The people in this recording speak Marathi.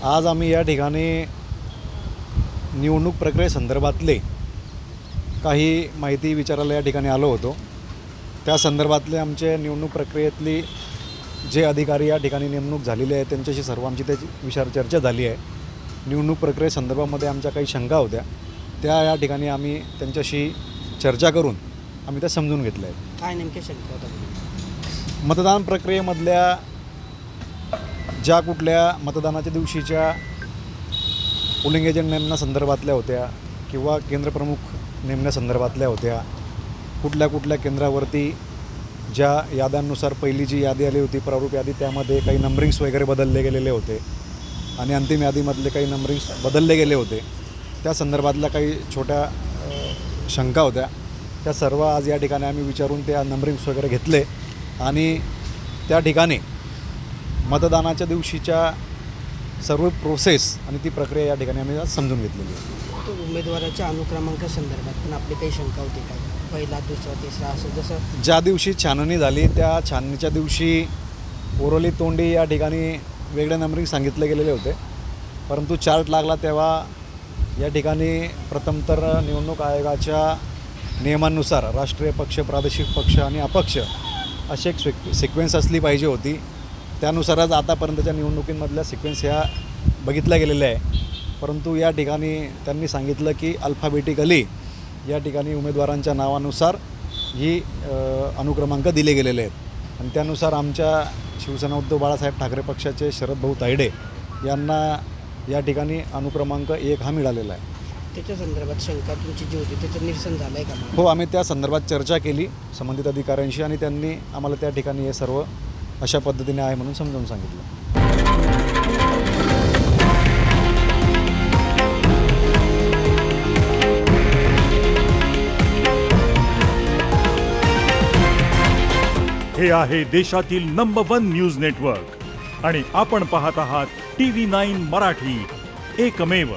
आज आम्ही या ठिकाणी निवडणूक प्रक्रियेसंदर्भातले काही माहिती विचारायला या ठिकाणी आलो होतो। त्या संदर्भातले आमचे निवडणूक प्रक्रियेतली जे अधिकारी या ठिकाणी नेमणूक झालेले आहे त्यांच्याशी सर्व आमची त्याची विचार चर्चा झाली आहे। निवडणूक प्रक्रियेसंदर्भामध्ये आमच्या काही शंका होत्या, त्या या ठिकाणी आम्ही त्यांच्याशी चर्चा करून आम्ही त्या समजून घेतल्या आहेत। काय नेमक्या शंका होत्या? मतदान प्रक्रियेमधल्या ज्या कुठल्या मतदानाच्या दिवशीच्या पोलिंग एजंट नेमण्यासंदर्भातल्या होत्या किंवा केंद्रप्रमुख नेमण्यासंदर्भातल्या होत्या, कुठल्या कुठल्या केंद्रावरती ज्या याद्यांनुसार पहिली जी यादी आली होती प्रारूप यादी, त्यामध्ये काही नंबरिंग्स वगैरे बदलले गेलेले होते आणि अंतिम यादीमधले काही नंबरिंग्स बदलले गेले होते, त्या संदर्भातल्या काही छोट्या शंका होत्या। त्या सर्व आज या ठिकाणी आम्ही विचारून त्या नंबरिंग्स वगैरे घेतले आणि त्या ठिकाणी मतदानाच्या दिवशीच्या सर्व प्रोसेस आणि ती प्रक्रिया या ठिकाणी आम्ही आज समजून घेतलेली आहे। तो उमेदवाराच्या अनुक्रमांकासंदर्भात पण आपली काही शंका होती काय? पहिला, दुसरा, तिसरा असं जसं ज्या दिवशी छाननी झाली त्या छाननीच्या दिवशी ओरोली तोंडी या ठिकाणी वेगळे नंबरिंग सांगितले गेलेले होते, परंतु चार्ट लागला तेव्हा या ठिकाणी प्रथम तर निवडणूक आयोगाच्या नियमानुसार राष्ट्रीय पक्ष, प्रादेशिक पक्ष आणि अपक्ष अशी एक सिक्वेन्स असली पाहिजे होती। त्यानुसारच आतापर्यंतच्या निवडणुकींमधल्या सिक्वेन्स ह्या बघितल्या गेलेल्या आहे, परंतु या ठिकाणी त्यांनी सांगितलं की अल्फाबेटिकली या ठिकाणी उमेदवारांच्या नावानुसार ही अनुक्रमांक दिले गेलेले आहेत आणि त्यानुसार आमच्या शिवसेना उद्धव बाळासाहेब ठाकरे पक्षाचे शरद भाऊ तायडे यांना या ठिकाणी अनुक्रमांक 1 हा मिळालेला आहे। त्याच्या संदर्भात शंका तुमची जी होती त्याचं निरसन झालं आहे का? हो, आम्ही त्या संदर्भात चर्चा केली संबंधित अधिकाऱ्यांशी आणि त्यांनी आम्हाला त्या ठिकाणी हे सर्व अशा पद्धतीने आहे म्हणून समजावून सांगितलं। हे आहे देशातील नंबर 1 न्यूज नेटवर्क आणि आपण पाहत आहात TV9 मराठी, एकमेव।